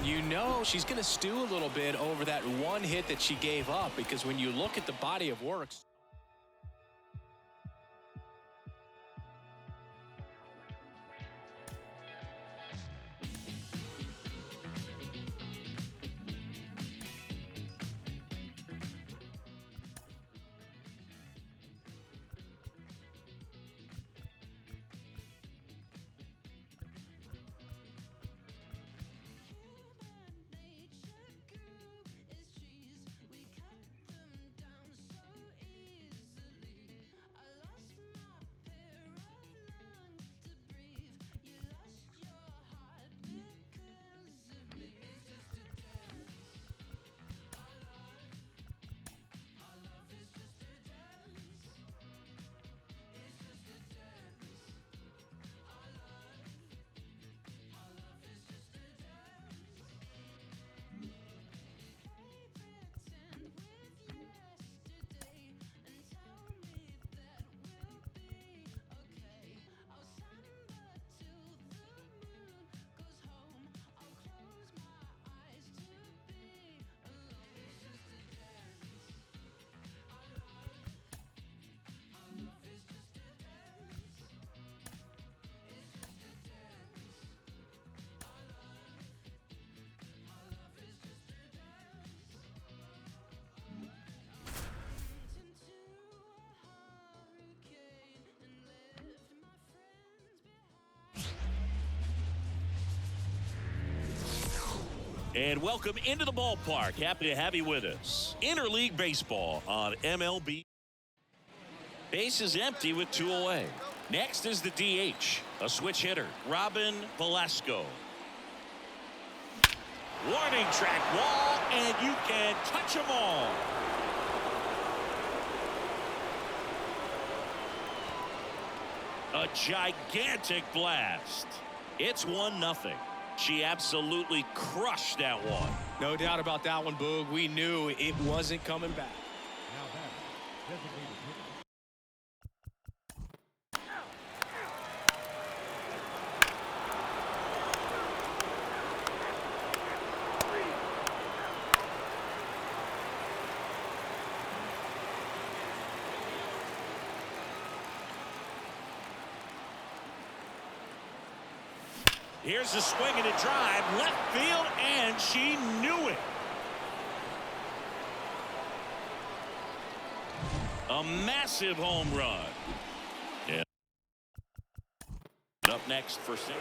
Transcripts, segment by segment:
You know she's going to stew a little bit over that one hit that she gave up, because when you look at the body of work. And welcome into the ballpark. Happy to have you with us. Interleague baseball on MLB. Base is empty with 2 away. Next is the DH, a switch hitter, Robin Velasco. Warning track wall, and you can touch them all. A gigantic blast. It's 1-0. She absolutely crushed that one. No doubt about that one, Boog. We knew it wasn't coming back. Here's a swing and a drive, left field, and she knew it. A massive home run. Yeah. Up next for six.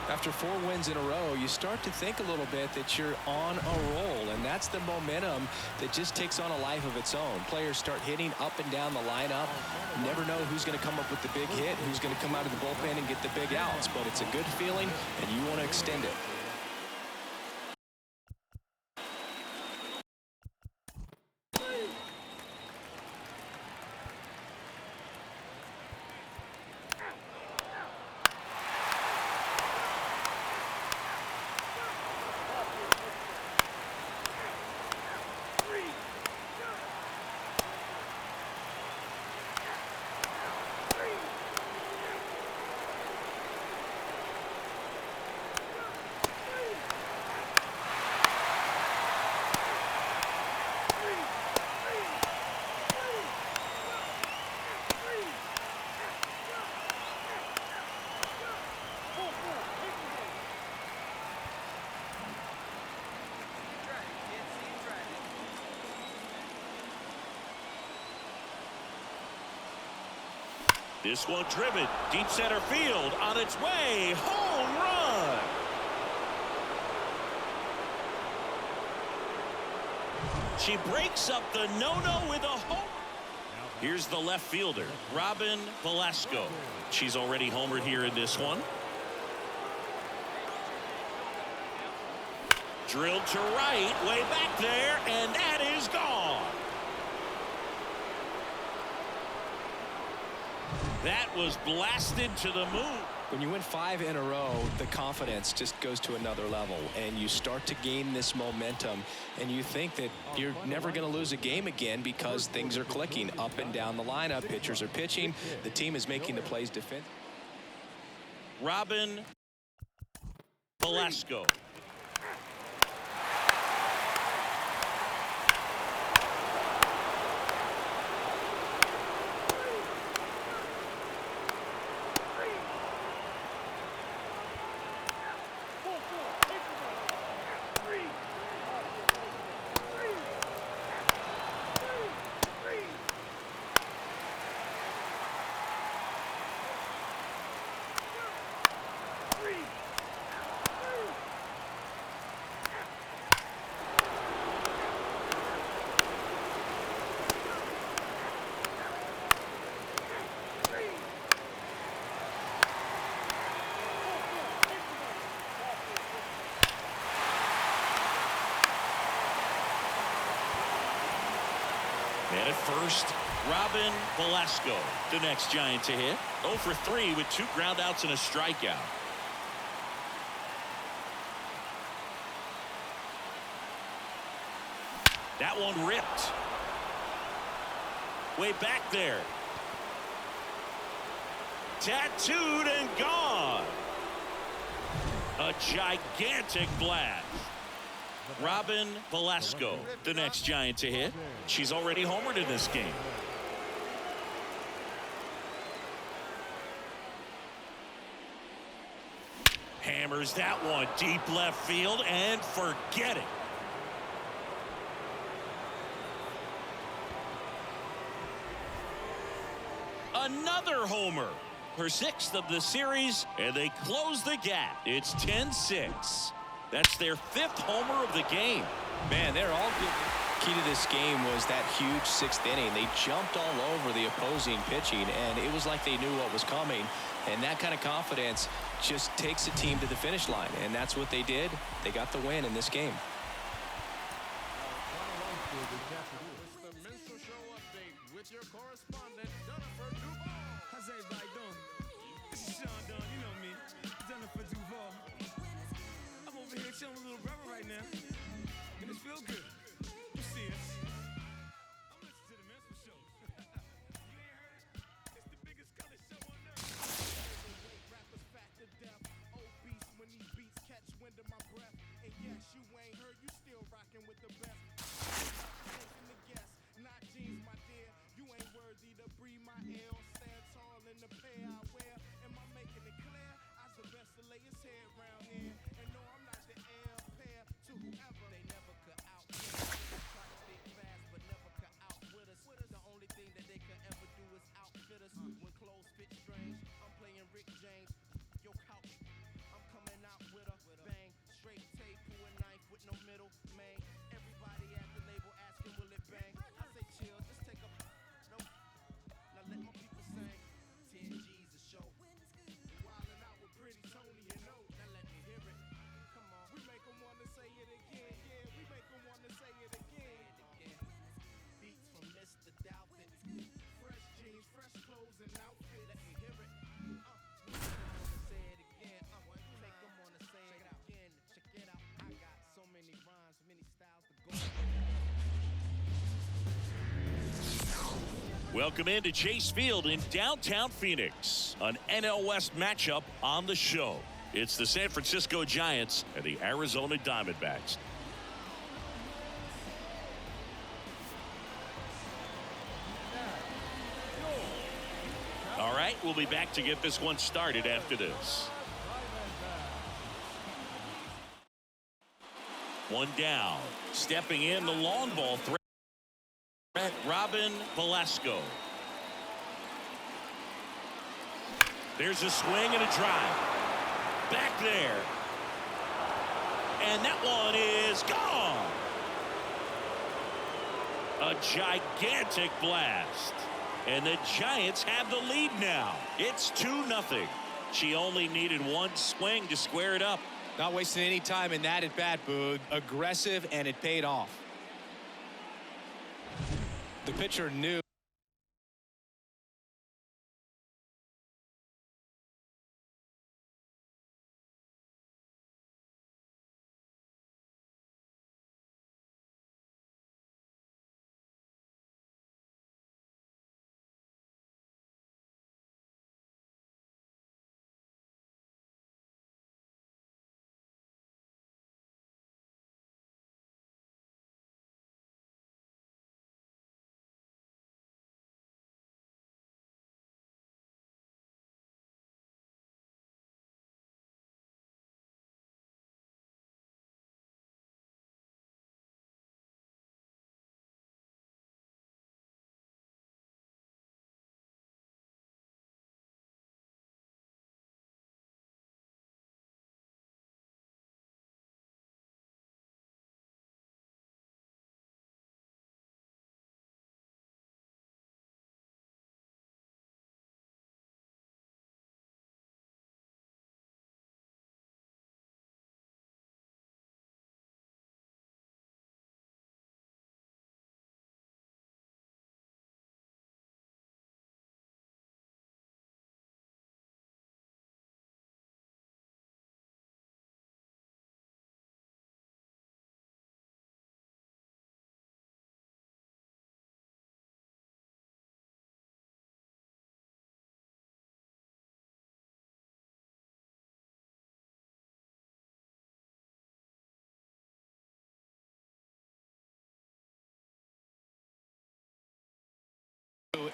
After 4 wins in a row, you start to think a little bit that you're on a roll, and that's the momentum that just takes on a life of its own. Players start hitting up and down the lineup. You never know who's going to come up with the big hit, who's going to come out of the bullpen and get the big outs, but it's a good feeling, and you want to extend it. This one driven deep center field, on its way, home run. She breaks up the no-no with a home. Here's the left fielder, Robin Velasco. She's already homered here in this one. Drilled to right, way back there, and that is gone. That was blasted to the moon. When you win 5 in a row, the confidence just goes to another level, and you start to gain this momentum, and you think that you're never going to lose a game again because things are clicking up and down the lineup. Pitchers are pitching. The team is making the plays defense. Robin Velasco. And at first, Robin Velasco, the next Giant to hit. 0 for 3 with 2 groundouts and a strikeout. That one ripped. Way back there. Tattooed and gone. A gigantic blast. Robin Velasco, the next Giant to hit. She's already homered in this game. Hammers that one deep left field and forget it. Another homer. Her 6th of the series, and they close the gap. It's 10-6. That's their 5th homer of the game. Man, they're all good. Key to this game was that huge 6th inning. They jumped all over the opposing pitching, and it was like they knew what was coming. And that kind of confidence just takes a team to the finish line, and that's what they did. They got the win in this game. It's the Mental Show update with your correspondent, Jennifer Duval. How's everybody doing? This is Sean Dunn, you know me, Jennifer Duval. I'm over here chilling with little brother right now, and it feels good. You see us. I'm listening to the Mental Show. You ain't heard it? It's the biggest color show on earth. Rappers fat to death, old beast when these beats catch wind of my breath. And yes, you ain't heard, you still rocking with the best. Not jeans, my dear. You ain't worthy to breathe my air. Stand tall in the pair I wear. Am I making it clear? I's the best to lay his head round here. And no, I'm not the heir pair to whoever. They never could outwit us. Try to think fast, but never could outwit us. The only thing that they could ever do is outfit us. When clothes fit strange, I'm playing Rick James. Yo, couch. I'm coming out with a bang. Straight tape, pull a knife with no middle, man. Everybody at the label asking, will it bang? I say chill, just take a no. Now let my people sing. 10 G's a show. Wildin' out with Pretty Tony, you know. Now let me hear it. Come on, we make 'em wanna say it again. Yeah, we make 'em wanna say it again. Beats from Mr. Doubted. Fresh jeans, fresh clothes and outfit. Let me hear it. Say it again. Make 'em wanna say it again. Check it out. I got so many rhymes, many styles to go. Welcome into Chase Field in downtown Phoenix. An NL West matchup on the show. It's the San Francisco Giants and the Arizona Diamondbacks. All right, we'll be back to get this one started after this. One down. Stepping in, the long ball threat. Robin Velasco. There's a swing and a drive. Back there. And that one is gone. A gigantic blast. And the Giants have the lead now. It's 2-0. She only needed one swing to square it up. Not wasting any time in that at bat, Boog. Aggressive, and it paid off. The pitcher knew.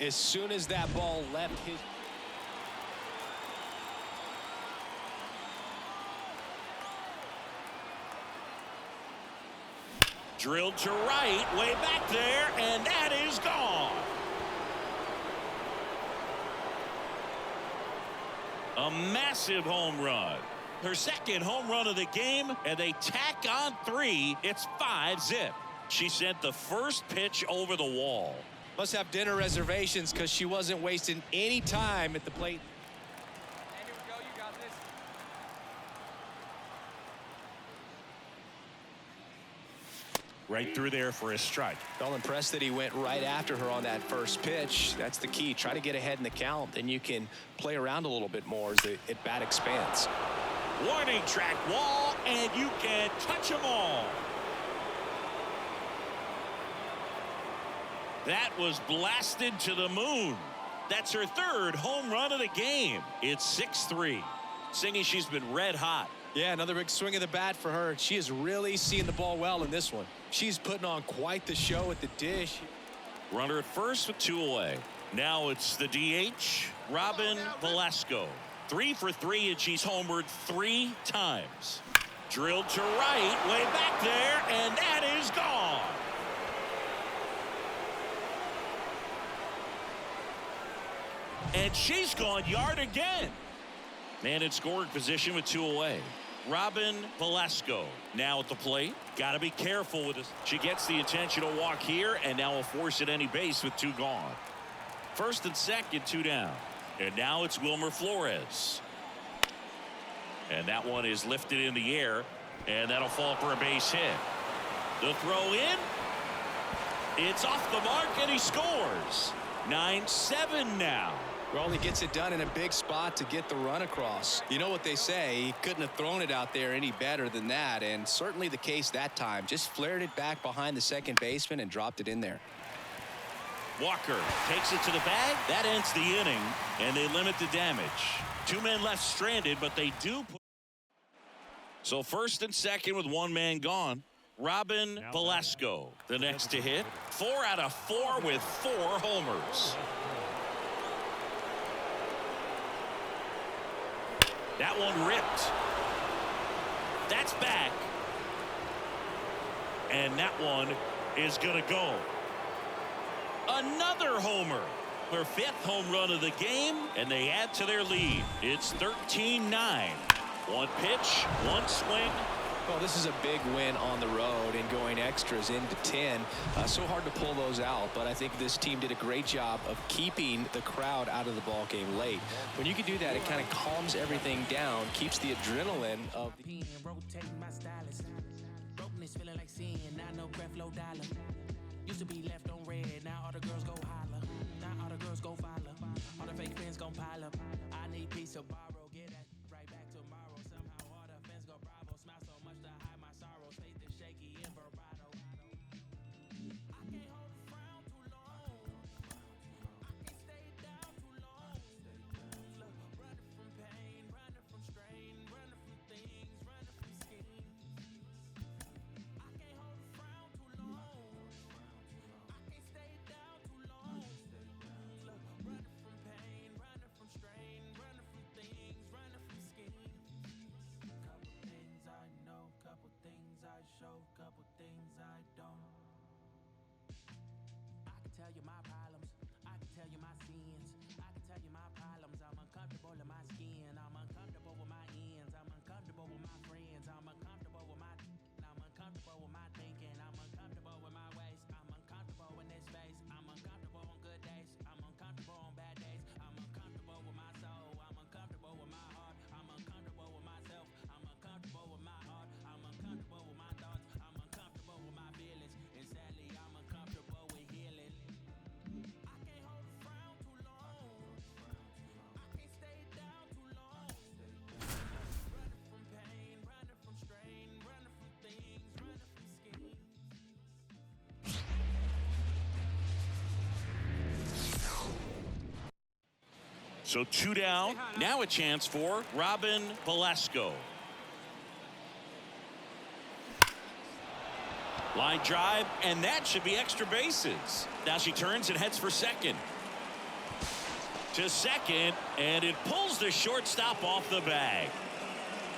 As soon as that ball left his... Drilled to right, way back there, and that is gone. A massive home run. Her second home run of the game, and they tack on 3. It's 5-zip. She sent the first pitch over the wall. Must have dinner reservations because she wasn't wasting any time at the plate. And here we go. You got this. Right through there for a strike. Well, impressed that he went right after her on that first pitch. That's the key. Try to get ahead in the count. Then you can play around a little bit more as the at-bat expands. Warning track wall, and you can touch them all. That was blasted to the moon. That's her third home run of the game. It's 6-3. Singy, she's been red hot. Yeah, another big swing of the bat for her. She is really seeing the ball well in this one. She's putting on quite the show at the dish. Runner at first with 2 away. Now it's the DH, Robin Velasco. 3 for 3, and she's homered 3 times. Drilled to right, way back there, and that is gone. And she's gone yard again. Man in scoring position with 2 away. Robin Velasco now at the plate. Got to be careful with this. She gets the intentional walk here, and now will force at any base with 2 gone. First and second, 2 down. And now it's Wilmer Flores. And that one is lifted in the air, and that'll fall for a base hit. The throw in. It's off the mark, and he scores. 9-7 now. Well, he gets it done in a big spot to get the run across. You know what they say, he couldn't have thrown it out there any better than that, and certainly the case that time. Just flared it back behind the second baseman and dropped it in there. Walker takes it to the bag. That ends the inning, and they limit the damage. 2 men left stranded, but they do. So first and second with 1 man gone. Robin Velasco, the next to hit. 4 out of 4 with 4 homers. That one ripped. That's back. And that one is going to go. Another homer. Their 5th home run of the game, and they add to their lead. It's 13-9. 1 pitch, 1 swing. Well, this is a big win on the road and going extras into 10. So hard to pull those out, but I think this team did a great job of keeping the crowd out of the ball game late. When you can do that, it kind of calms everything down, keeps the adrenaline of the... Rotating my stylist. Brokenness feeling like sin. Now no breath, low dollar. Used to be left on red. Now all the girls go holler. Now all the girls go follow. All the fake fans gon' pile up. I need peace to borrow. Get that right back tomorrow. Somehow all the fans go bravo. Smile so much to hide my sorrows. Faith is shaky in vibrato. I can't hold a frown too long. I can't stay down too long. Look, running from pain, running from strain, running from things, running from schemes. I can't hold a frown too long. I can't stay down too long. Look, running from pain, running from strain, running from things, running from schemes. Couple things I know, couple things I show, couple things I don't. I can tell you my problems, I can tell you my sins, I can tell you my problems. I'm uncomfortable in my skin, I'm uncomfortable with my ends, I'm uncomfortable with my friends, I'm uncomfortable with my, I'm uncomfortable with my thinking, I'm uncomfortable with my ways, I'm uncomfortable in this space, I'm uncomfortable on good days, I'm uncomfortable on bad days, I'm uncomfortable with my soul, I'm uncomfortable with my heart, I'm uncomfortable with myself, I'm uncomfortable with my heart, I'm uncomfortable with my thoughts, I'm uncomfortable with my feelings, and sadly I'm uncomfortable with healing. I can't hold a frown too long. I can't stay down too long. Running from pain, running from strain, running from things, running from schemes. So 2 down. Now a chance for Robin Velasco. Line drive, and that should be extra bases. Now she turns and heads for second. to second, and it pulls the shortstop off the bag.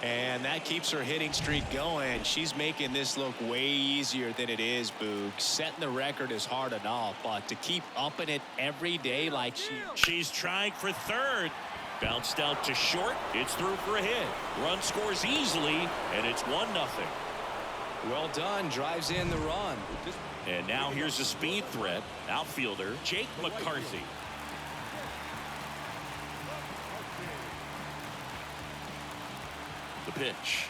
And that keeps her hitting streak going. She's making this look way easier than it is, Boog. Setting the record is hard enough, but to keep upping it every day like she's trying for third. Bounced out to short. It's through for a hit. Run scores easily, and it's 1-0. Well done. Drives in the run. And now here's a speed threat. Outfielder Jake McCarthy. The pitch.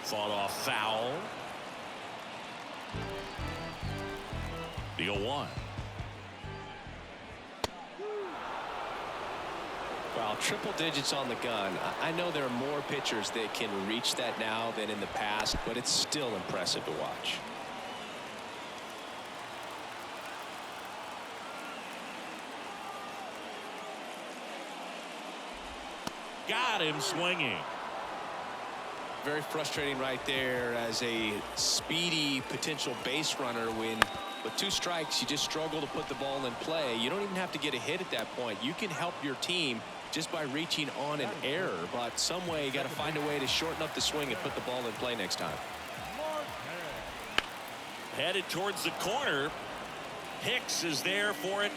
Fought off foul. The 0-1. Wow, triple digits on the gun. I know there are more pitchers that can reach that now than in the past, but it's still impressive to watch. Got him swinging. Very frustrating right there as a speedy potential base runner when with 2 strikes you just struggle to put the ball in play. You don't even have to get a hit at that point. You can help your team just by reaching on an error, but some way you got to find a way to shorten up the swing and put the ball in play next time. Headed towards the corner. Hicks is there for it.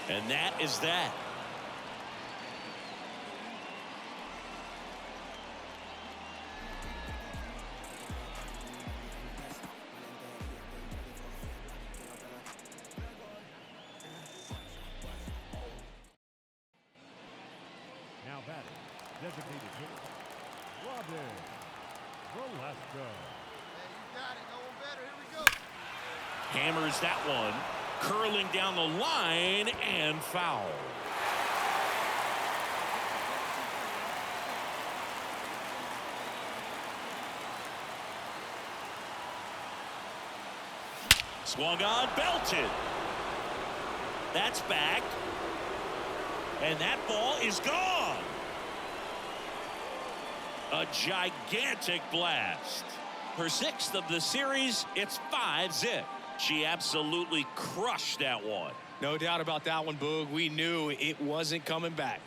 And that is that. Now batting, designated hitter, Robin Velasco. Hammers that one. Curling down the line and foul. Swung on, belted. That's back. And that ball is gone. A gigantic blast. Her 6th of the series. It's 5-zip. She absolutely crushed that one. No doubt about that one, Boog. We knew it wasn't coming back.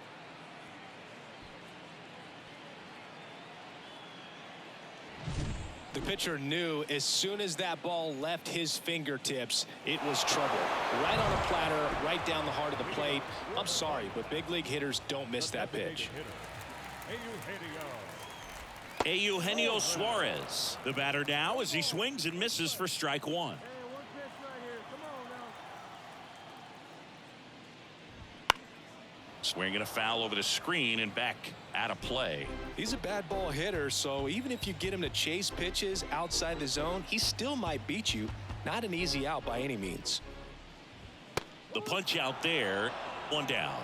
The pitcher knew as soon as that ball left his fingertips, it was trouble. Right on a platter, right down the heart of the plate. I'm sorry, but big league hitters don't miss that pitch. Eugenio Suarez, the batter now as he swings and misses for strike 1. Swinging a foul over the screen and back out of play. He's a bad ball hitter, so even if you get him to chase pitches outside the zone, he still might beat you. Not an easy out by any means. The punch out there, 1 down.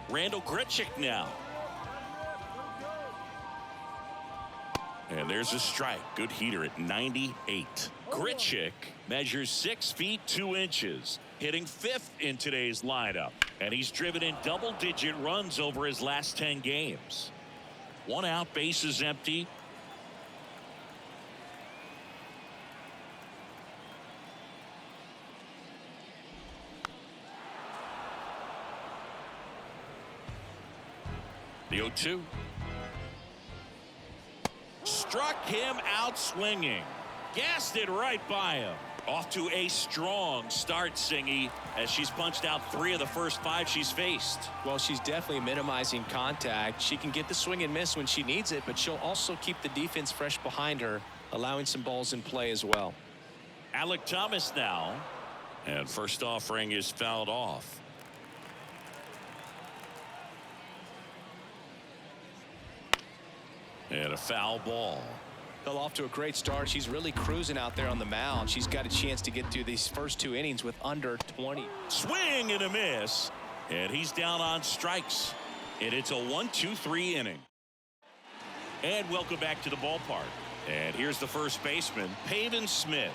Randall Grichuk now. And there's a strike. Good heater at 98. Grichuk measures 6 feet 2 inches, hitting 5th in today's lineup, and he's driven in double-digit runs over his last 10 games. 1 out, bases empty. The 0-2. Struck him out swinging. Gassed it right by him. Off to a strong start, Singy, as she's punched out 3 of the first 5 she's faced. Well, she's definitely minimizing contact. She can get the swing and miss when she needs it, but she'll also keep the defense fresh behind her, allowing some balls in play as well. Alec Thomas now. And first offering is fouled off. And a foul ball. Fell off to a great start. She's really cruising out there on the mound. She's got a chance to get through these first 2 innings with under 20. Swing and a miss. And he's down on strikes. And it's a 1-2-3 inning. And welcome back to the ballpark. And here's the first baseman, Pavin Smith.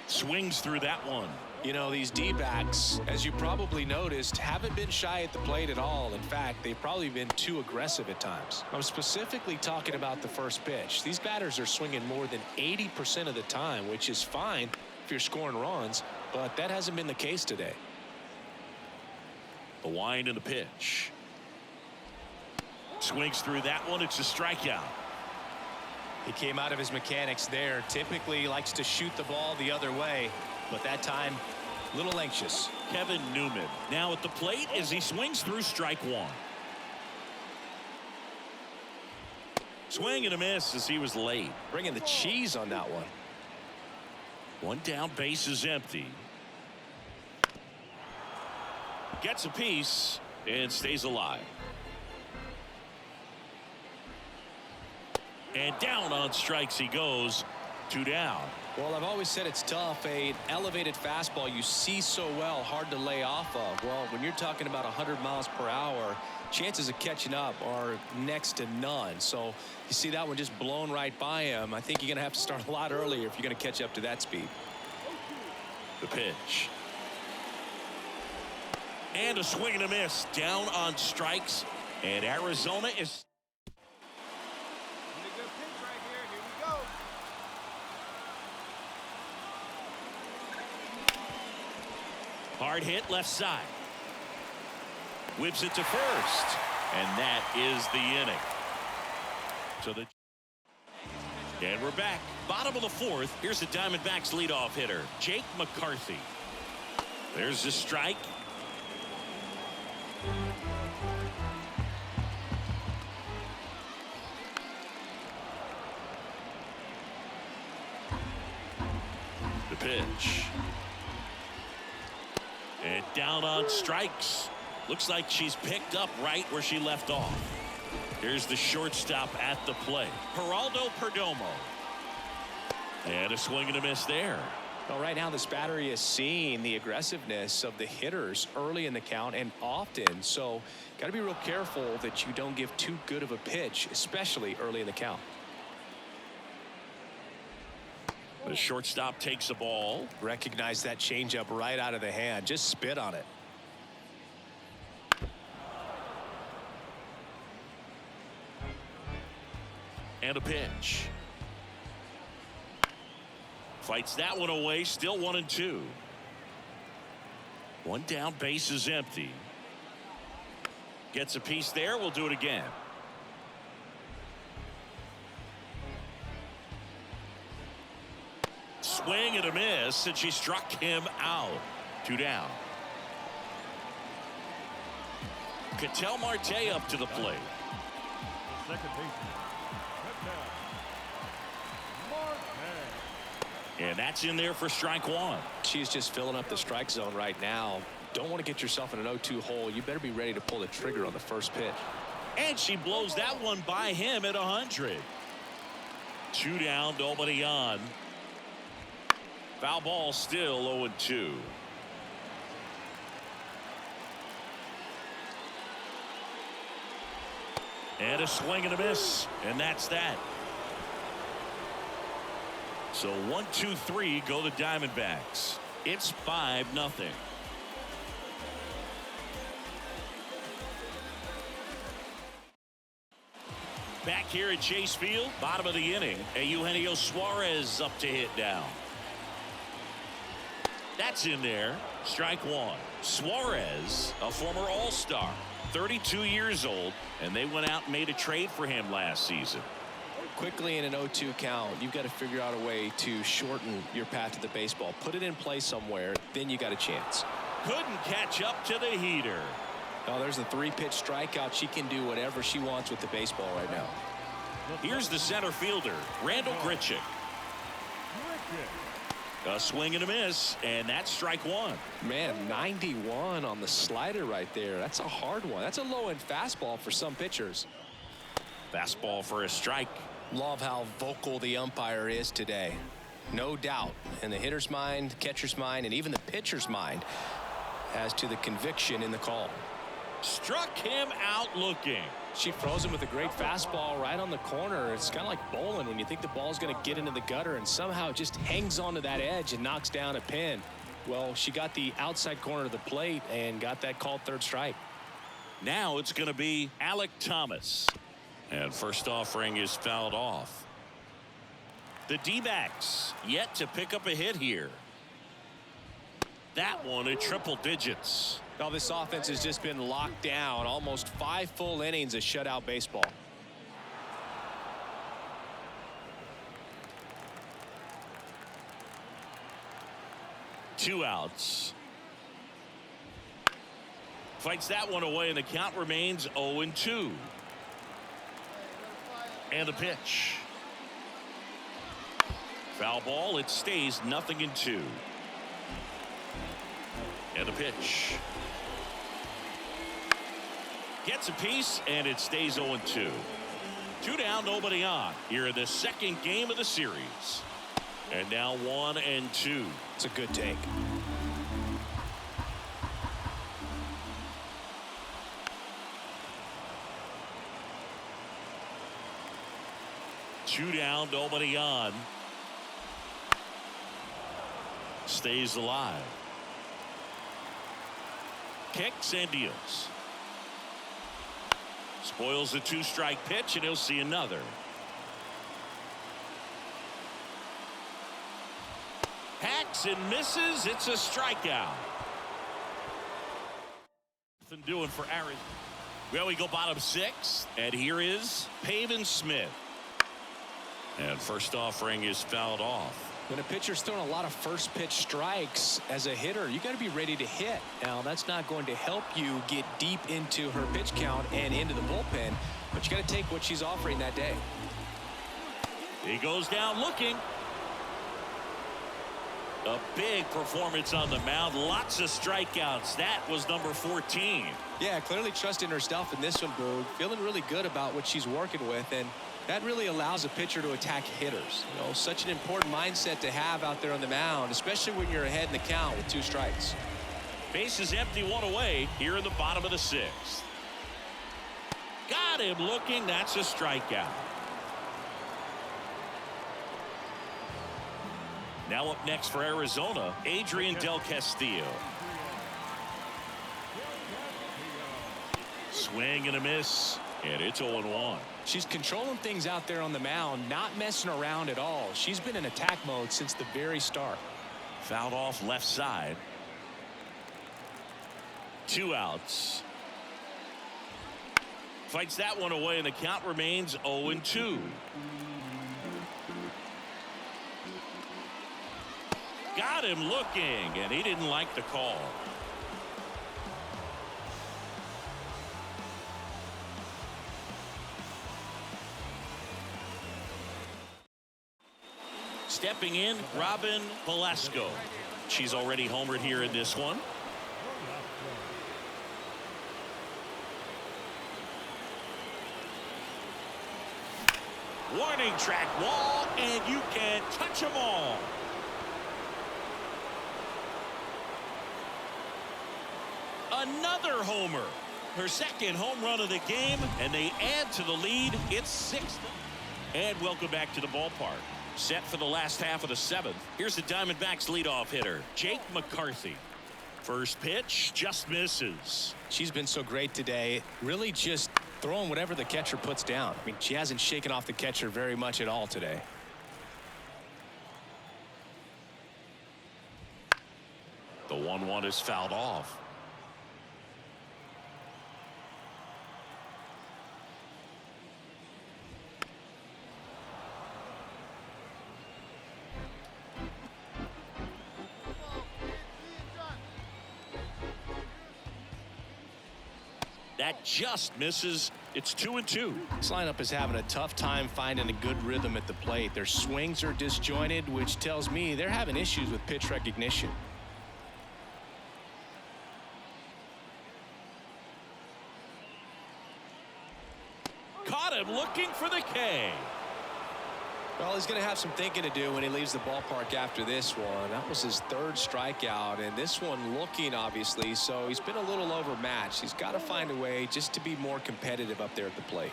Swings through that one. You know, these D-backs, as you probably noticed, haven't been shy at the plate at all. In fact, they've probably been too aggressive at times. I'm specifically talking about the first pitch. These batters are swinging more than 80% of the time, which is fine if you're scoring runs, but that hasn't been the case today. The wind and the pitch. Swings through that one. It's a strikeout. He came out of his mechanics there. Typically likes to shoot the ball the other way, but that time a little anxious. Kevin Newman now at the plate as he swings through strike one. Swing and a miss as he was late. Bringing the cheese on that one. One down, base is empty. Gets a piece and stays alive. And down on strikes he goes. 2 down. Well, I've always said it's tough. An elevated fastball you see so well, hard to lay off of. Well, when you're talking about 100 miles per hour, chances of catching up are next to none. So you see that one just blown right by him. I think you're going to have to start a lot earlier if you're going to catch up to that speed. The pitch. And a swing and a miss. Down on strikes. And Arizona is... Really good pitch right here. Here we go. Hard hit left side. Whips it to first. And that is the inning. And we're back. Bottom of the fourth. Here's the Diamondbacks leadoff hitter, Jake McCarthy. There's the strike. The pitch. And down on strikes. Looks like she's picked up right where she left off. Here's the shortstop at the plate, Geraldo Perdomo. And a swing and a miss there. Well, right now this battery is seeing the aggressiveness of the hitters early in the count and often. So got to be real careful that you don't give too good of a pitch, especially early in the count. The shortstop takes the ball. Recognize that changeup right out of the hand. Just spit on it. And a pitch. Fights that one away. Still 1-2. One down, base is empty. Gets a piece there. We'll do it again. Swing and a miss, and she struck him out. 2 down. Ketel Marte up to the plate. Second baseman. And that's in there for strike one. She's just filling up the strike zone right now. Don't want to get yourself in an 0-2 hole. You better be ready to pull the trigger on the first pitch. And she blows that one by him at 100. 2 down, nobody on. Foul ball, still 0-2. And a swing and a miss, and that's that. So 1-2-3 go the Diamondbacks. It's 5-0. Back here at Chase Field, bottom of the inning, Eugenio Suarez up to hit down. That's in there. Strike one. Suarez, a former All-Star, 32 years old, and they went out and made a trade for him last season. Quickly in an 0-2 count, you've got to figure out a way to shorten your path to the baseball. Put it in play somewhere, then you got a chance. Couldn't catch up to the heater. Oh, there's a 3-pitch strikeout. She can do whatever she wants with the baseball right now. Here's the center fielder, Randall Grichuk. A swing and a miss, and that's strike one. Man, 91 on the slider right there. That's a hard one. That's a low-end fastball for some pitchers. Fastball for a strike. Love how vocal the umpire is today. No doubt in the hitter's mind, catcher's mind, and even the pitcher's mind as to the conviction in the call. Struck him out looking. She throws him with a great fastball right on the corner. It's kind of like bowling when you think the ball's going to get into the gutter and somehow it just hangs onto that edge and knocks down a pin. Well, she got the outside corner of the plate and got that called third strike. Now it's going to be Alec Thomas. And first offering is fouled off. The D-backs yet to pick up a hit here. That one at triple digits. Now this offense has just been locked down. Almost 5 full innings of shutout baseball. Two outs. Fights that one away and the count remains 0-2. And the pitch. Foul ball. It stays 0-2. And the pitch. Gets a piece and it stays 0-2. 2 down, nobody on here in the second game of the series. And now 1-2. It's a good take. Two down, nobody on. Stays alive. Kicks and deals. Spoils the 2-strike pitch and he'll see another. Hacks and misses. It's a strikeout. Nothing doing for Arizona. Well, we go bottom 6 and here is Pavin Smith. And first offering is fouled off. When a pitcher's throwing a lot of first pitch strikes as a hitter, you got to be ready to hit. Now that's not going to help you get deep into her pitch count and into the bullpen, but you got to take what she's offering that day. He goes down looking. A big performance on the mound. Lots of strikeouts. That was number 14. Yeah, clearly trusting herself in this one, Boog. Feeling really good about what she's working with, and that really allows a pitcher to attack hitters. You know, such an important mindset to have out there on the mound, especially when you're ahead in the count with 2 strikes. Base is empty, 1 away here in the bottom of the 6th. Got him looking. That's a strikeout. Now up next for Arizona, Adrian Del Castillo. Swing and a miss, and it's 0-1. She's controlling things out there on the mound, not messing around at all. She's been in attack mode since the very start. Fouled off left side. 2 outs. Fights that one away, and the count remains 0-2. Got him looking, and he didn't like the call. Stepping in, Robin Velasco. She's already homered here in this one. Warning track wall, and you can touch them all. Another homer. Her second home run of the game, and they add to the lead. It's 6th. And welcome back to the ballpark. Set for the last half of the 7th. Here's the Diamondbacks leadoff hitter, Jake McCarthy. First pitch just misses. She's been so great today, really just throwing whatever the catcher puts down. I mean, she hasn't shaken off the catcher very much at all today. The 1-1 is fouled off. That just misses. It's 2-2. This lineup is having a tough time finding a good rhythm at the plate. Their swings are disjointed, which tells me they're having issues with pitch recognition. Caught him looking for the K. Well, he's going to have some thinking to do when he leaves the ballpark after this one. That was his third strikeout, and this one looking, obviously, so he's been a little overmatched. He's got to find a way just to be more competitive up there at the plate.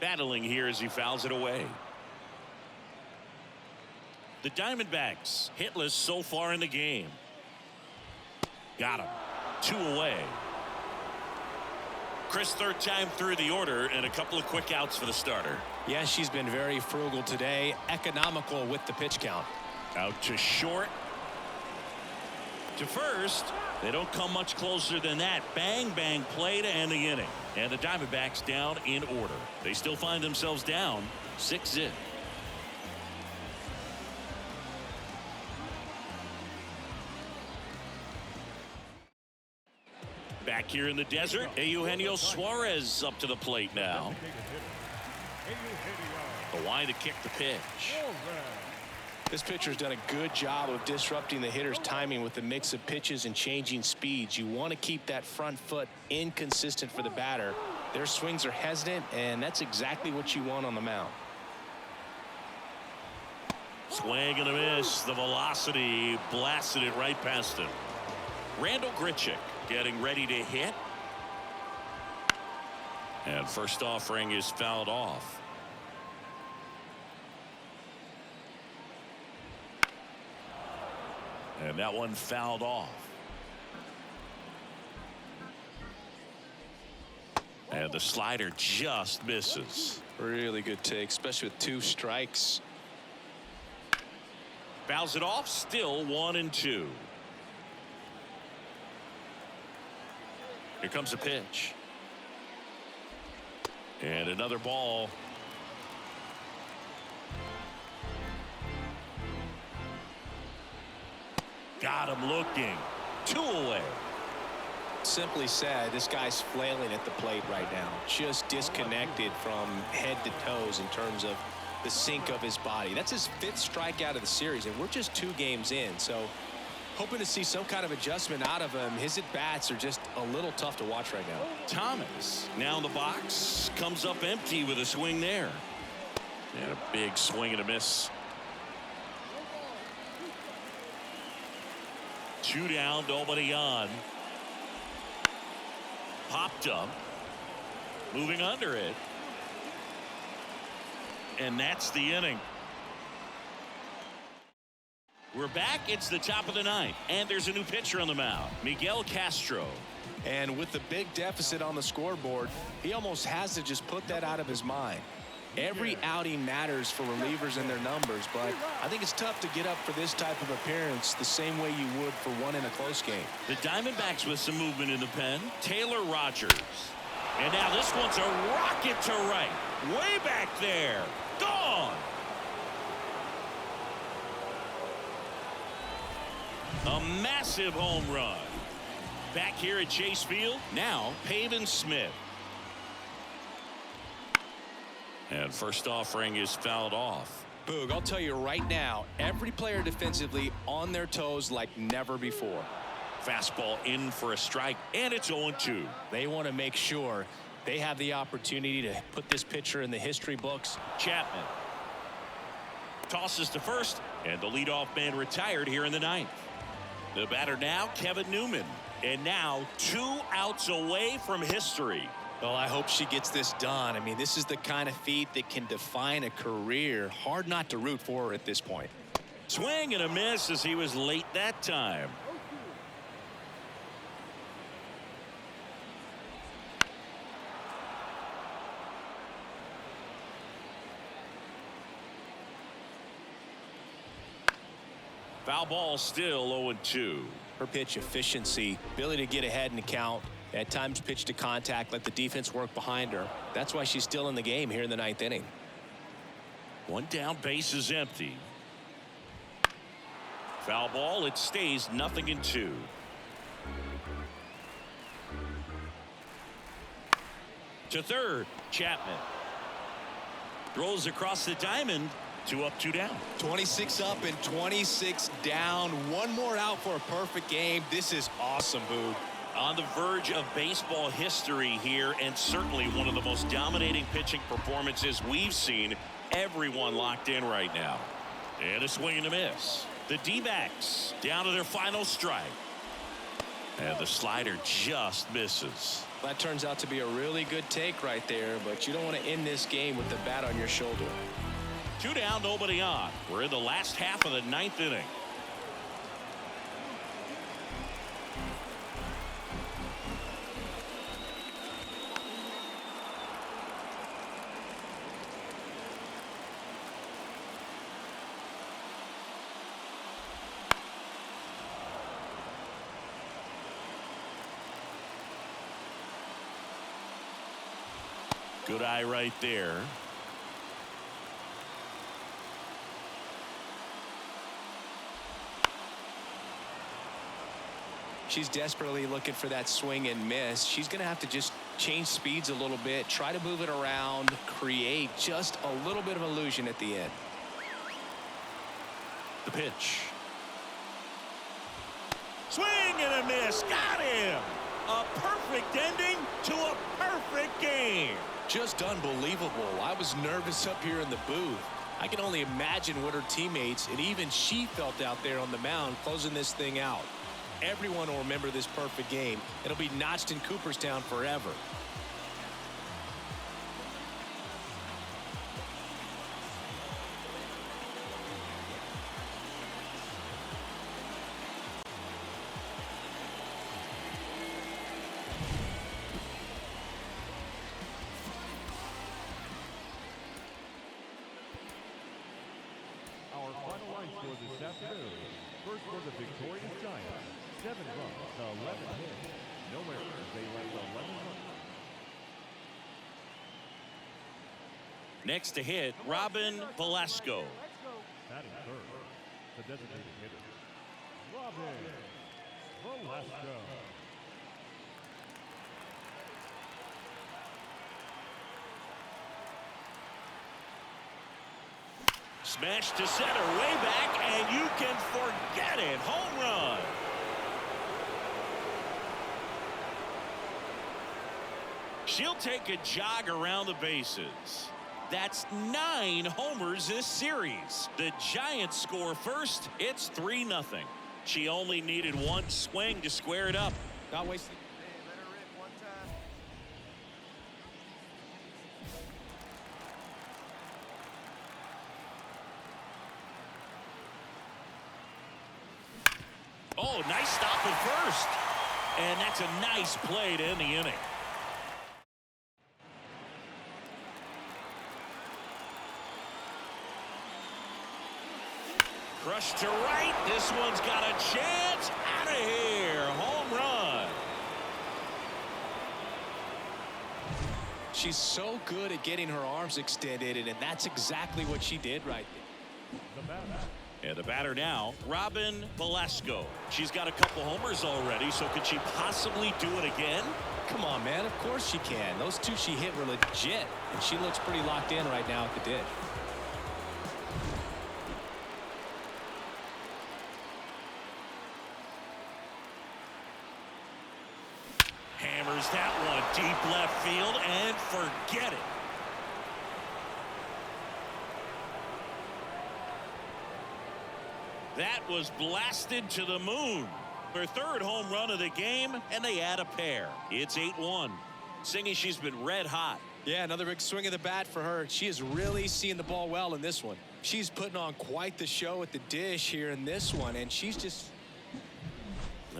Battling here as he fouls it away. The Diamondbacks hitless so far in the game. Got him. 2 away. Chris, third time through the order and a couple of quick outs for the starter. Yeah, she's been very frugal today, economical with the pitch count. Out to short. To first. They don't come much closer than that. Bang, bang play to end the inning. And the Diamondbacks down in order. They still find themselves down 6-0. Back here in the desert, Eugenio Suarez up to the plate now. The line to kick the pitch. This pitcher's done a good job of disrupting the hitter's timing with the mix of pitches and changing speeds. You want to keep that front foot inconsistent for the batter. Their swings are hesitant, and that's exactly what you want on the mound. Swing and a miss. The velocity blasted it right past him. Randall Grichuk getting ready to hit. And first offering is fouled off. And that one fouled off. And the slider just misses. Really good take, especially with 2 strikes. Fouls it off. Still 1-2. Here comes a pitch. And another ball. Got him looking. 2 away. Simply said, this guy's flailing at the plate right now. Just disconnected from head to toes in terms of the sink of his body. That's his 5th strikeout of the series, and we're just 2 games in. So hoping to see some kind of adjustment out of him. His at-bats are just a little tough to watch right now. Thomas now in the box. Comes up empty with a swing there. And a big swing and a miss. 2 down, nobody on. Popped up. Moving under it. And that's the inning. We're back. It's the top of the 9th. And there's a new pitcher on the mound. Miguel Castro. And with the big deficit on the scoreboard, he almost has to just put that out of his mind. Every outing matters for relievers and their numbers, but I think it's tough to get up for this type of appearance the same way you would for one in a close game. The Diamondbacks with some movement in the pen. Taylor Rogers. And now this one's a rocket to right. Way back there. Gone. A massive home run. Back here at Chase Field. Now Pavin Smith. And first offering is fouled off. Boog, I'll tell you right now, every player defensively on their toes like never before. Fastball in for a strike, and it's 0-2. They want to make sure they have the opportunity to put this pitcher in the history books. Chapman tosses to first, and the leadoff man retired here in the 9th. The batter now, Kevin Newman. And now 2 outs away from history. Well, I hope she gets this done. I mean, this is the kind of feat that can define a career. Hard not to root for her at this point. Swing and a miss as he was late that time. Foul ball, still 0-2. Her pitch efficiency, ability to get ahead in the count, at times pitch to contact, let the defense work behind her. That's why she's still in the game here in the 9th inning. 1 down, base is empty. Foul ball, it stays 0-2. To third, Chapman. Throws across the diamond, 2 up, 2 down. 26 up and 26 down. One more out for a perfect game. This is awesome, Boog. On the verge of baseball history here, and certainly one of the most dominating pitching performances we've seen. Everyone locked in right now. And a swing and a miss. The D-backs down to their final strike. And the slider just misses. That turns out to be a really good take right there, but you don't want to end this game with the bat on your shoulder. 2 down, nobody on. We're in the last half of the 9th inning. Good eye right there. She's desperately looking for that swing and miss. She's going to have to just change speeds a little bit, try to move it around, create just a little bit of illusion at the end. The pitch. Swing and a miss. Got him. A perfect ending to a perfect game. Just unbelievable. I was nervous up here in the booth. I can only imagine what her teammates and even she felt out there on the mound closing this thing out. Everyone will remember this perfect game. It'll be notched in Cooperstown forever. Our final line score this afternoon. First for the victorious Giants, 7 runs to 11 hits. No errors. They led 11 runs. Next to hit, Robin Velasco. Batting third, the designated hitter, Robin Velasco. Smash to center, way back, and you can forget it. Home run. She'll take a jog around the bases. That's 9 homers this series. The Giants score first. It's 3-0. She only needed one swing to square it up. Not wasting. Oh, nice stop at first. And that's a nice play to end the inning. Crushed to right. This one's got a chance. Out of here. Home run. She's so good at getting her arms extended, and that's exactly what she did right there. The batter. And the batter now, Robin Velasco. She's got a couple homers already, so could she possibly do it again? Come on, man. Of course she can. Those 2 she hit were legit, and she looks pretty locked in right now at the ditch. Hammers that one deep left field and forget it. That was blasted to the moon. Her 3rd home run of the game, and they add a pair. It's 8-1. Singing, she's been red hot. Yeah, another big swing of the bat for her. She is really seeing the ball well in this one. She's putting on quite the show at the dish here in this one, and she's just...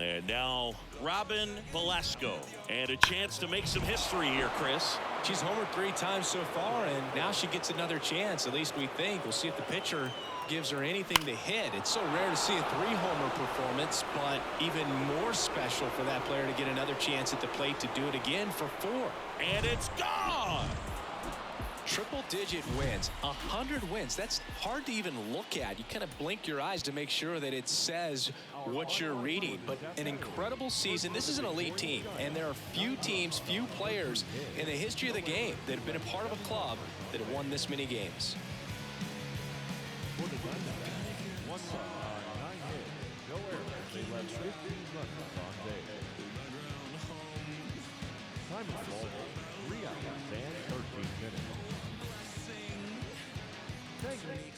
And now Robin Velasco, and a chance to make some history here, Chris. She's homered 3 times so far, and now she gets another chance, at least we think. We'll see if the pitcher gives her anything to hit. It's so rare to see a 3-homer performance, but even more special for that player to get another chance at the plate to do it again for 4. And it's gone. Triple-digit wins, 100 wins. That's hard to even look at. You kind of blink your eyes to make sure that it says what you're reading. But an incredible season. This is an elite team, and there are few teams, few players in the history of the game that have been a part of a club that have won this many games. 15 runners on base. Time of ball, 3 hours and 13 minutes. Thank you.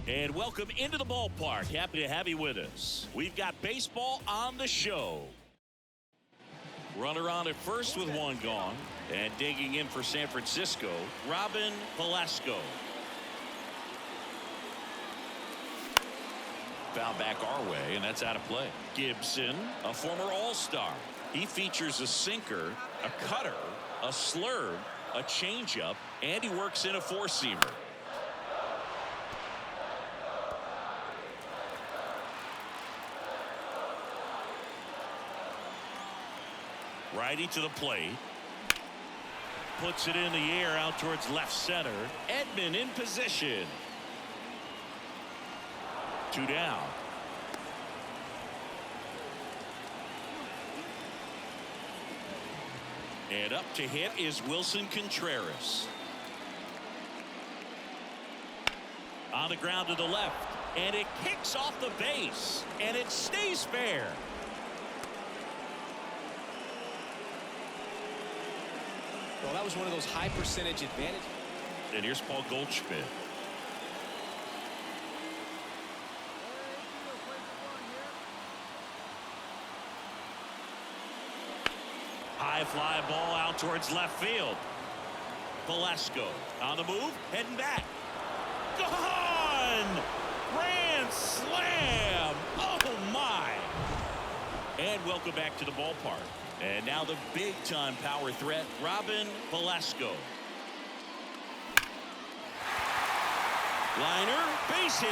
And welcome into the ballpark. Happy to have you with us. We've got baseball on the show. Runner on at first with one gone. And digging in for San Francisco, Robin Velasco. Foul back our way, and that's out of play. Gibson, a former All-Star. He features a sinker, a cutter, a slurve, a changeup, and he works in a four-seamer. Righty to the plate. Puts it in the air out towards left center. Edman in position. 2 down. And up to hit is Wilson Contreras. On the ground to the left. And it kicks off the base. And it stays fair. Well, that was one of those high percentage advantages. And here's Paul Goldschmidt. High fly ball out towards left field. Velasco on the move, heading back. Gone! Grand welcome back to the ballpark. And now the big-time power threat, Robin Velasco. Liner, base hit.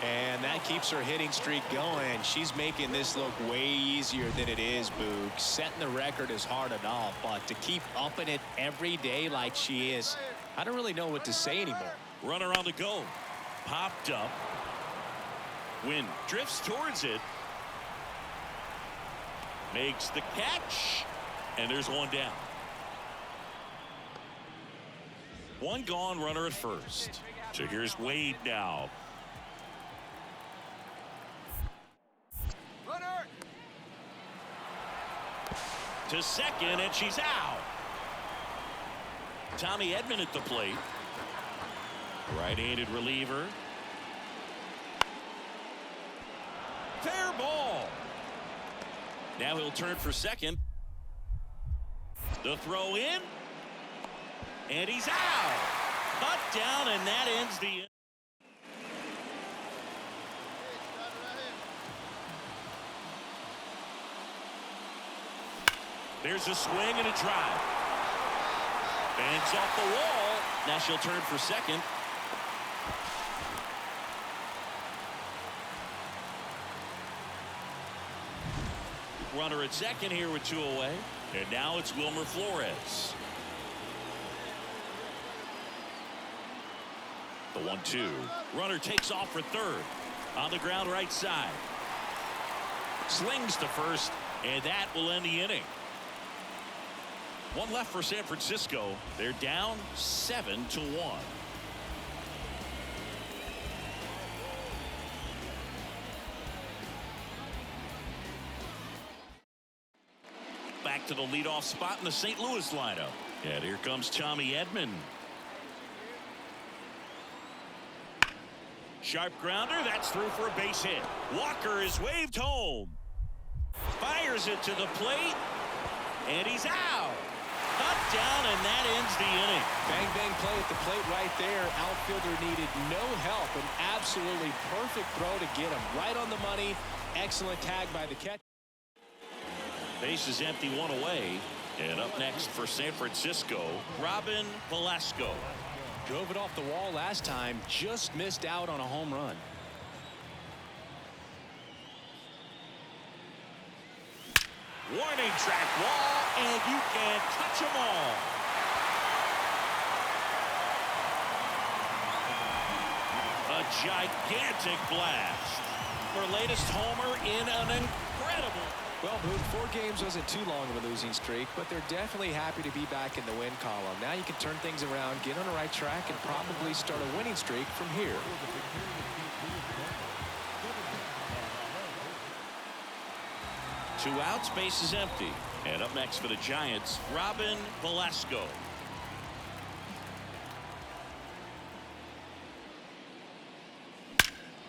And that keeps her hitting streak going. She's making this look way easier than it is, Boog. Setting the record is hard enough, but to keep upping it every day like she is, I don't really know what to say anymore. Runner on the go. Popped up. Wynn drifts towards it. Makes the catch. And there's one down. One gone, runner at first. So here's Wade now. Runner. To second, and she's out. Tommy Edman at the plate. Right-handed reliever. Fair ball. Now he'll turn for second. The throw in. And he's out. Cut down, and that ends the. There's a swing and a drive. Banks off the wall. Now she'll turn for second. Runner at second here with 2 away. And now it's Wilmer Flores. The 1-2. Runner takes off for third. On the ground right side. Slings to first, and that will end the inning. One left for San Francisco. They're down 7-1. Back to the leadoff spot in the St. Louis lineup. And here comes Tommy Edman. Sharp grounder. That's through for a base hit. Walker is waved home. Fires it to the plate. And he's out. Cut down, and that ends the inning. Bang, bang play at the plate right there. Outfielder needed no help. An absolutely perfect throw to get him right on the money. Excellent tag by the catcher. Base is empty, 1 away. And up next for San Francisco, Robin Velasco. Drove it off the wall last time. Just missed out on a home run. Warning track wall, and you can't touch them all. A gigantic blast. Her latest homer in an incredible. Well, Boog, 4 games wasn't too long of a losing streak, but they're definitely happy to be back in the win column. Now you can turn things around, get on the right track, and probably start a winning streak from here. 2 outs, base is empty. And up next for the Giants, Robin Velasco.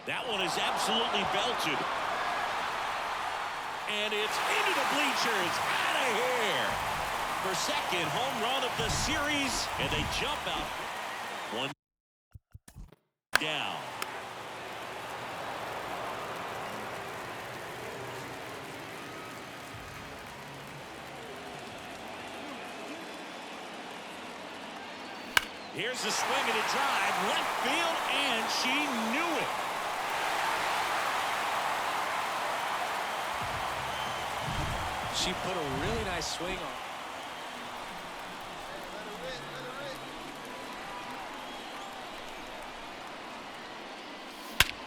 That one is absolutely belted. And it's into the bleachers. Out of here. For second home run of the series. And they jump out. 1 down. Here's a swing and a drive. Left field, and she knew it. She put a really nice swing on.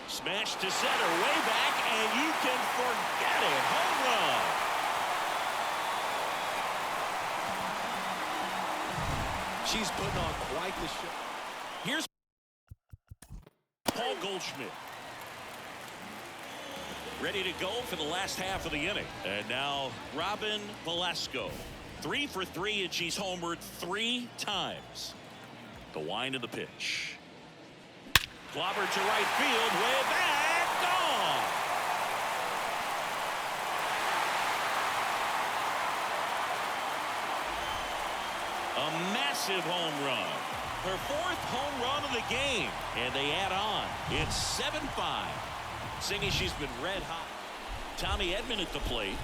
Smash to center, way back, and you can forget it. Home run. She's putting on quite the show. Here's Paul Goldschmidt. Ready to go for the last half of the inning. And now Robin Velasco. 3 for 3, and she's homered 3 times. The wind of the pitch. Clobber to right field, way back, gone. A massive massive home run. Her 4th home run of the game. And they add on. It's 7-5. Singing she's been red hot. Tommy Edman at the plate.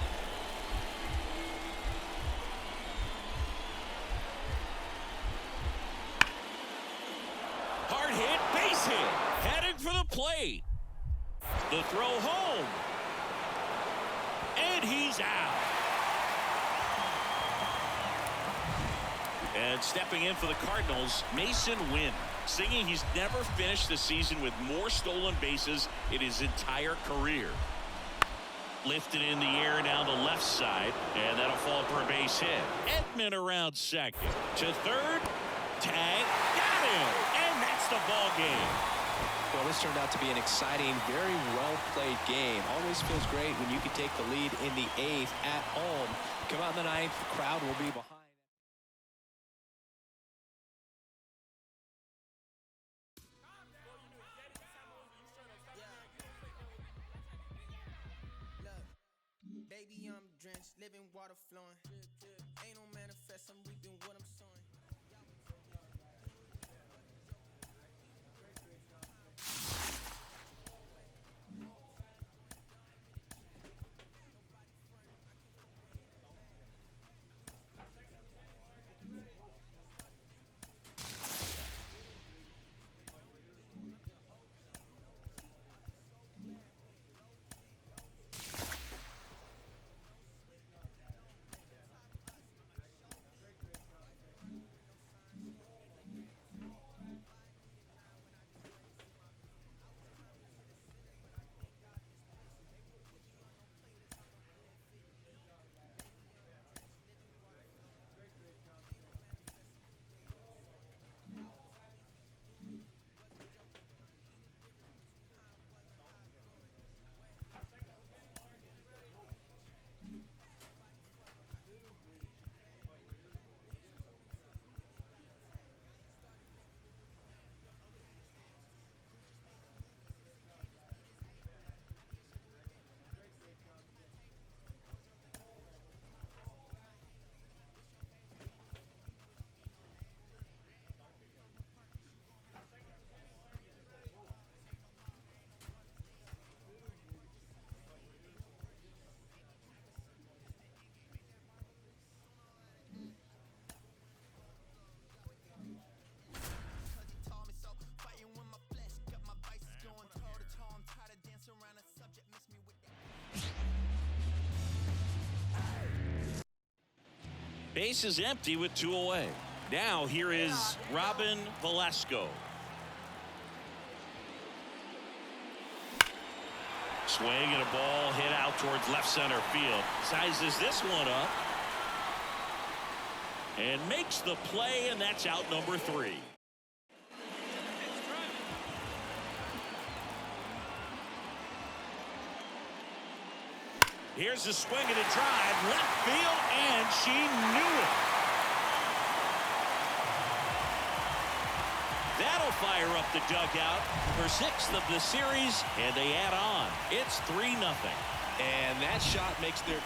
Hard hit, base hit. Headed for the plate. The throw home. And he's out. And stepping in for the Cardinals, Mason Wynn. Singing he's never finished the season with more stolen bases in his entire career. Lifted in the air down the left side, and that'll fall for a base hit. Edman around second. To third. Tag. Got him. And that's the ball game. Well, this turned out to be an exciting, very well-played game. Always feels great when you can take the lead in the 8th at home. Come out in the 9th, the crowd will be behind. Baby, I'm drenched, living water flowing. Ain't no manifest, I'm reaping what I'm sowing. Base is empty with 2 away. Now here is Robin Velasco. Swing and a ball hit out towards left center field. Sizes this one up. And makes the play, and that's out number 3. Here's a swing and a drive, left field, and she knew it. That'll fire up the dugout. Her 6th of the series, and they add on. It's 3-0. And that shot makes their...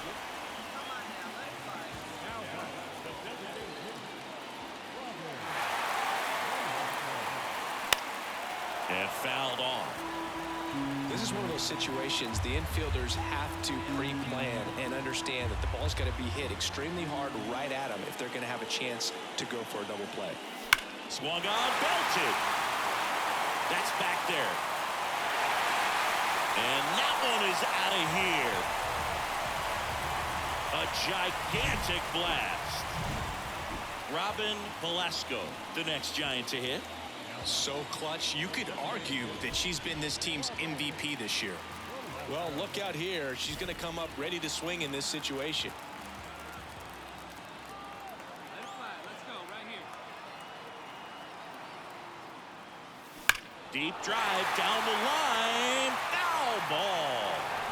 And fouled off. This is one of those situations the infielders have to pre-plan and understand that the ball's got to be hit extremely hard right at them if they're going to have a chance to go for a double play. Swung on, belted. That's back there. And that one is out of here. A gigantic blast. Robin Velasco, the next Giant to hit. So clutch, you could argue that she's been this team's MVP this year. Well, look out here. She's going to come up ready to swing in this situation. Let's go right here. Deep drive down the line. Foul ball.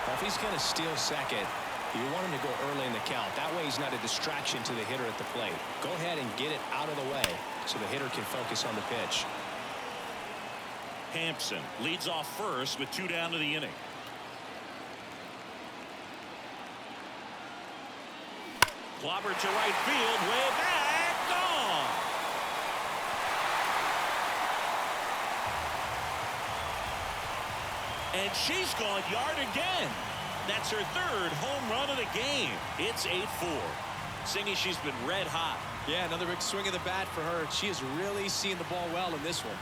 Well, if he's going to steal second, you want him to go early in the count. That way he's not a distraction to the hitter at the plate. Go ahead and get it out of the way so the hitter can focus on the pitch. Hampson leads off first with 2 down to the inning. Clobber to right field, way back, gone. And she's gone yard again. That's her third home run of the game. It's 8-4. Singy, she's been red hot. Yeah, another big swing of the bat for her. She is really seeing the ball well in this one.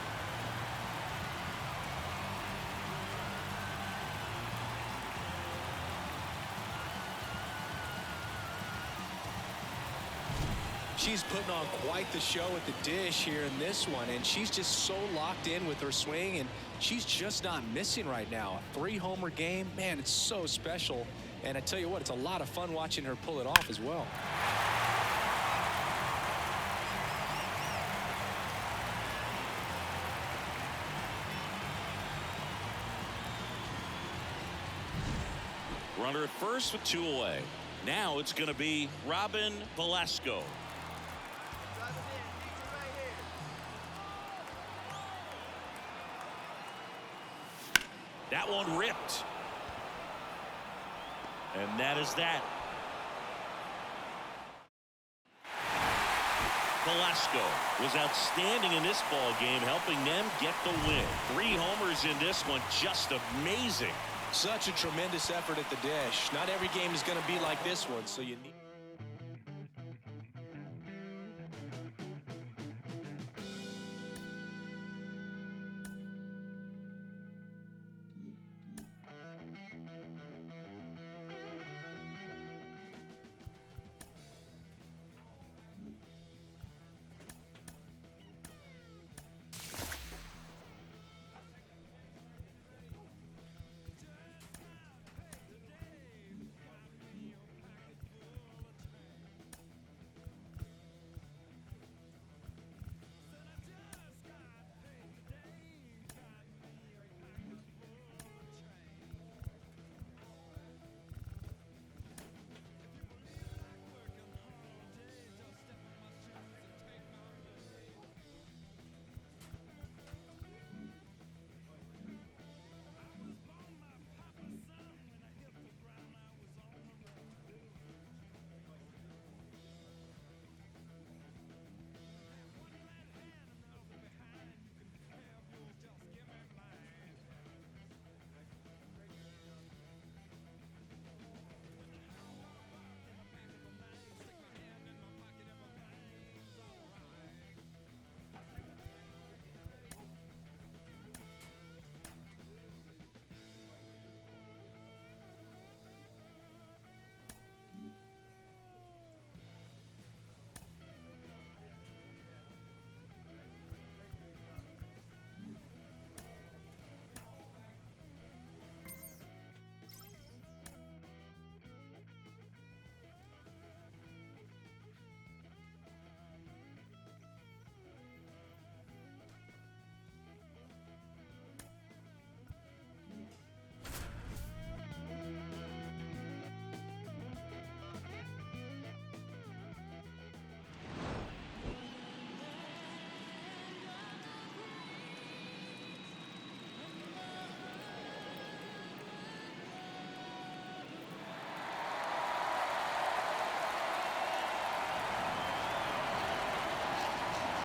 She's putting on quite the show at the dish here in this one, and she's just so locked in with her swing, and she's just not missing right now. A 3-homer game, man, it's so special. And I tell you what, it's a lot of fun watching her pull it off as well. Runner at first with 2 away. Now it's going to be Robin Velasco. That one ripped. And that is that. Velasco was outstanding in this ball game, helping them get the win. 3 homers in this one, just amazing. Such a tremendous effort at the dish. Not every game is going to be like this one, so you need